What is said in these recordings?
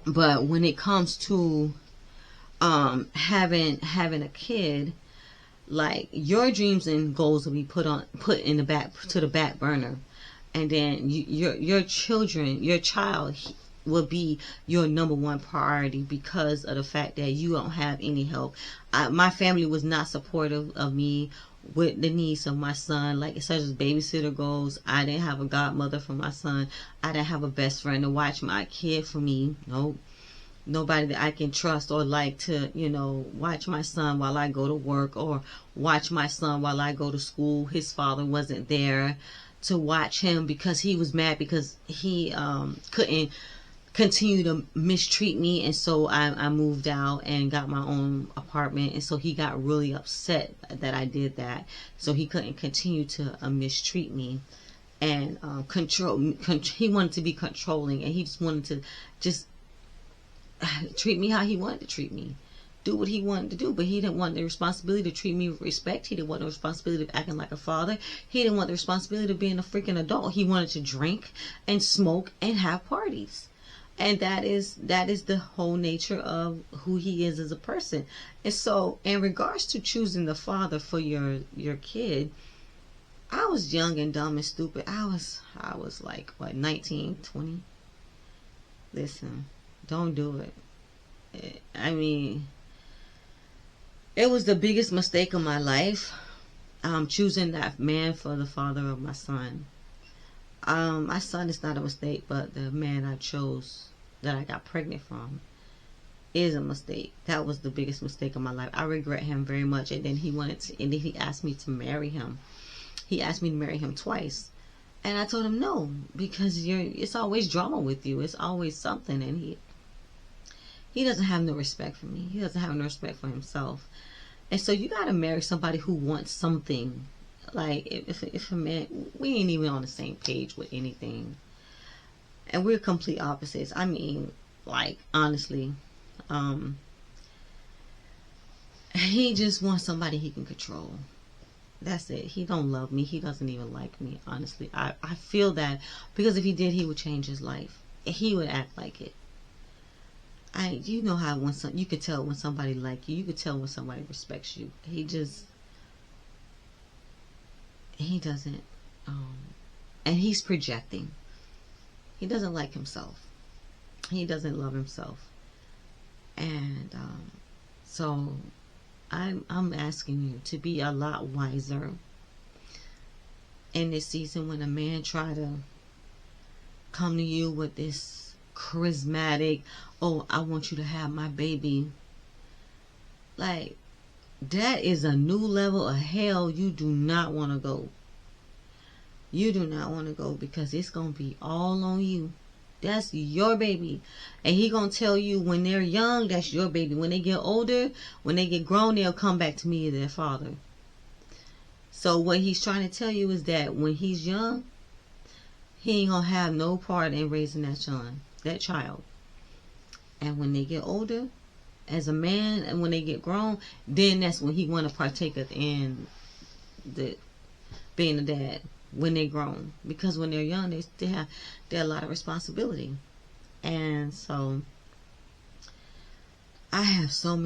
But when it comes to having a kid, like your dreams and goals will be put in the back burner, and then your children, your child will be your number one priority because of the fact that you don't have any help. My family was not supportive of me with the needs of my son, like such as babysitter goes. I didn't have a godmother for my son. I didn't have a best friend to watch my kid for me. No, nobody that I can trust or like to, watch my son while I go to work, or watch my son while I go to school. His father wasn't there to watch him because he was mad because he couldn't continue to mistreat me, and so I moved out and got my own apartment, and so he got really upset that I did that. So he couldn't continue to mistreat me and he wanted to be controlling, and he just wanted to just treat me how he wanted to treat me, do what he wanted to do. But he didn't want the responsibility to treat me with respect. He didn't want the responsibility of acting like a father. He didn't want the responsibility of being a freaking adult. He wanted to drink and smoke and have parties. And that is the whole nature of who he is as a person. And so in regards to choosing the father for your kid, I was young and dumb and stupid. I was like, what, 19, 20? Listen, don't do it. I mean, it was the biggest mistake of my life, choosing that man for the father of my son. My son is not a mistake, but the man I chose, that I got pregnant from, is a mistake. That was the biggest mistake of my life. I regret him very much. And then he asked me to marry him. He asked me to marry him twice. And I told him no, because it's always drama with you. It's always something. And he doesn't have no respect for me. He doesn't have no respect for himself. And so you gotta marry somebody who wants something. Like if a man, we ain't even on the same page with anything, and we're complete opposites. I mean, like, honestly, he just wants somebody he can control. That's it. He don't love me. He doesn't even like me. Honestly, I feel that, because if he did, he would change his life. He would act like it. You know how you could tell when somebody like you. You could tell when somebody respects you. He doesn't, and he's projecting. He doesn't like himself. He doesn't love himself. And so I'm asking you to be a lot wiser in this season when a man try to come to you with this charismatic, oh, I want you to have my baby. Like, that is a new level of hell you do not want to go. You do not want to go, because it's going to be all on you. That's your baby. And he going to tell you when they're young, that's your baby. When they get older, when they get grown, they'll come back to me as their father. So what he's trying to tell you is that when he's young, he ain't going to have no part in raising that child. And when they get older, as a man, and when they get grown, then that's when he want to partake in the being a dad, when they're grown. Because when they're young, they have a lot of responsibility. And so I have so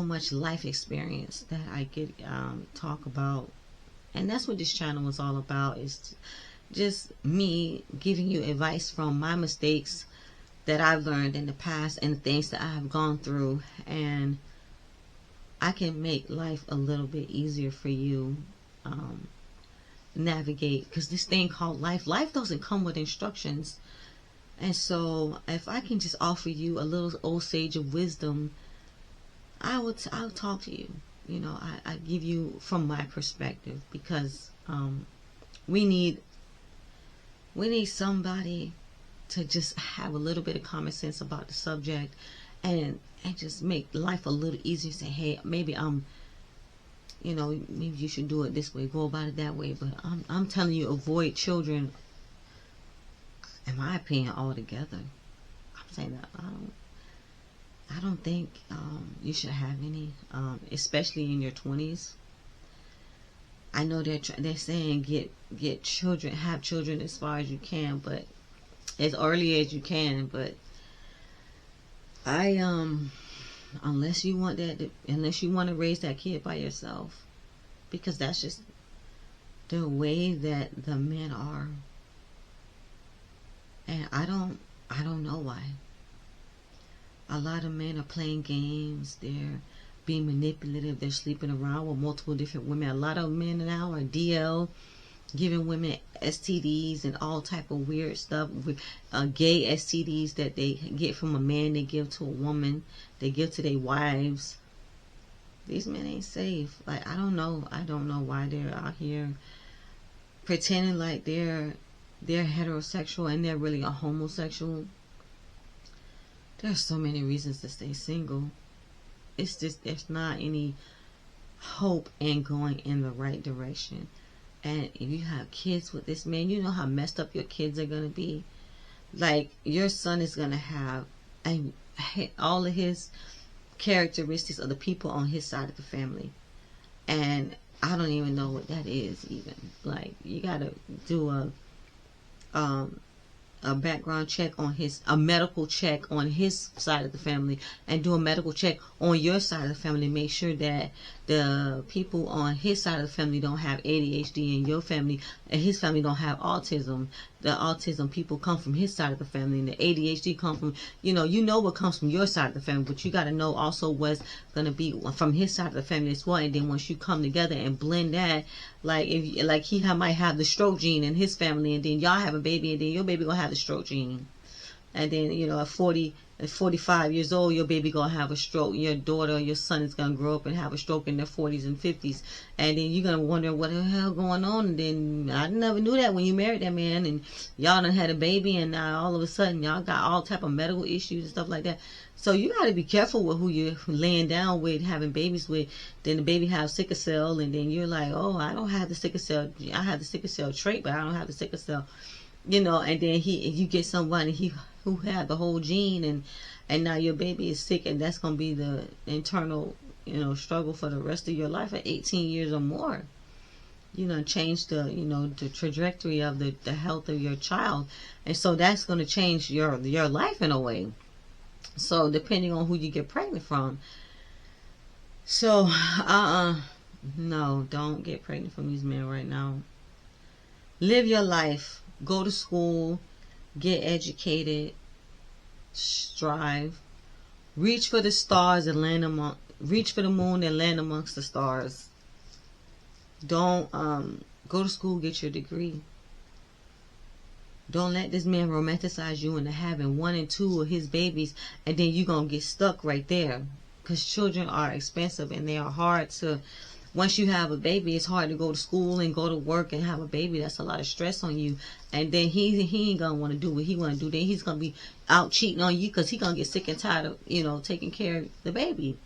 much life experience that I could talk about. And that's what this channel is all about, is just me giving you advice from my mistakes that I've learned in the past and the things that I have gone through, and I can make life a little bit easier for you navigate, because this thing called life doesn't come with instructions. And so if I can just offer you a little old sage of wisdom, I'll talk to you. I give you from my perspective, because we need somebody to just have a little bit of common sense about the subject, and just make life a little easier. Say, hey, maybe maybe you should do it this way, go about it that way. But I'm telling you, avoid children, in my opinion, altogether. I'm saying that I don't think you should have any, especially in your 20s. I know they're saying get children, have children as far as you can, but as early as you can. But I unless you want that, unless you want to raise that kid by yourself, because that's just the way that the men are. And I don't know why. A lot of men are playing games. They're being manipulative. They're sleeping around with multiple different women. A lot of men now are DL, giving women STDs and all type of weird stuff. Gay STDs that they get from a man, they give to a woman. They give to their wives. These men ain't safe. Like, I don't know why they're out here pretending like they're heterosexual and they're really a homosexual. There's so many reasons to stay single. It's just, there's not any hope in going in the right direction. And if you have kids with this man, you know how messed up your kids are going to be. Like, your son is going to have all of his characteristics of the people on his side of the family. And I don't even know what that is even. Like, you got to do a background check on a medical check on his side of the family, and do a medical check on your side of the family. Make sure that the people on his side of the family don't have ADHD, and your family and his family don't have autism. The autism people come from his side of the family, and the ADHD come from, you know what comes from your side of the family, but you got to know also what's going to be from his side of the family as well. And then once you come together and blend that, like he might have the stroke gene in his family, and then y'all have a baby, and then your baby gonna have the stroke gene. And then, at 45 years old, your baby gonna have a stroke. Your daughter or your son is gonna grow up and have a stroke in their 40s and 50s. And then you're gonna wonder what the hell going on. And then I never knew that when you married that man, and y'all done had a baby, and now all of a sudden y'all got all type of medical issues and stuff like that. So you gotta be careful with who you're laying down with, having babies with. Then the baby has sickle cell, and then you're like, oh, I don't have the sickle cell. I have the sickle cell trait, but I don't have the sickle cell. And then you get somebody who had the whole gene, and now your baby is sick, and that's gonna be the internal struggle for the rest of your life at 18 years or more. Change the trajectory of the health of your child, and so that's gonna change your life in a way. So depending on who you get pregnant from. So no, don't get pregnant from these men right now. Live your life. Go to school, get educated, strive, reach for the stars and reach for the moon and land amongst the stars. Don't go to school, get your degree. Don't let this man romanticize you into having 1 and 2 of his babies, and then you're gonna get stuck right there, because children are expensive and they are hard to. Once you have a baby, it's hard to go to school and go to work and have a baby. That's a lot of stress on you. And then he ain't going to want to do what he want to do. Then he's going to be out cheating on you, because he's going to get sick and tired of, taking care of the baby.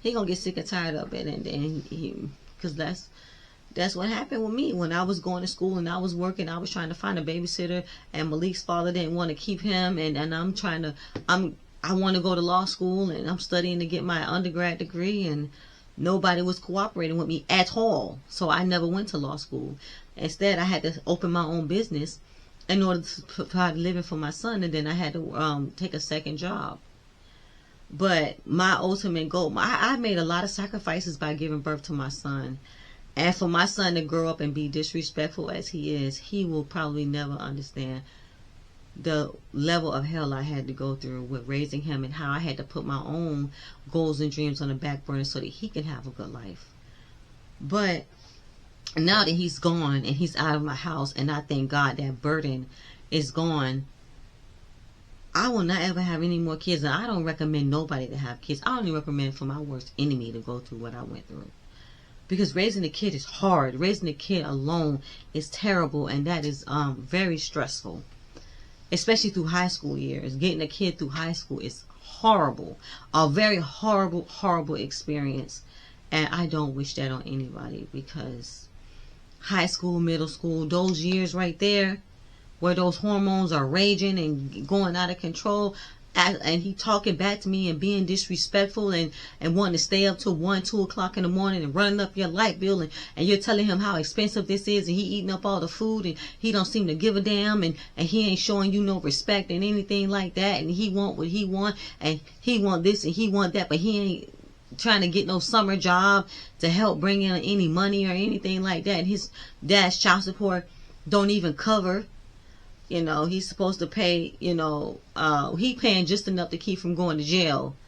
He's going to get sick and tired of it. And then because that's what happened with me. When I was going to school and I was working, I was trying to find a babysitter, and Malik's father didn't want to keep him. And I want to go to law school, and I'm studying to get my undergrad degree, and nobody was cooperating with me at all. So I never went to law school. Instead, I had to open my own business in order to provide a living for my son. And then I had to take a second job. But my ultimate goal, I made a lot of sacrifices by giving birth to my son. And for my son to grow up and be disrespectful as he is, he will probably never understand the level of hell I had to go through with raising him, and how I had to put my own goals and dreams on the back burner so that he can have a good life. But now that he's gone and he's out of my house, and I thank God that burden is gone, I will not ever have any more kids. And I don't recommend nobody to have kids. I only recommend for my worst enemy to go through what I went through, because raising a kid is hard. Raising a kid alone is terrible, and that is very stressful. Especially through high school years. Getting a kid through high school is horrible. A very horrible, horrible experience. And I don't wish that on anybody, because high school, middle school, those years right there, where those hormones are raging and going out of control, and he talking back to me and being disrespectful and wanting to stay up till 1, 2 o'clock in the morning and running up your light bill, and you're telling him how expensive this is, and he eating up all the food, and he don't seem to give a damn, and he ain't showing you no respect and anything like that, and he want what he want, and he want this and he want that, but he ain't trying to get no summer job to help bring in any money or anything like that. And his dad's child support don't even cover. He's supposed to pay, he paying just enough to keep from going to jail.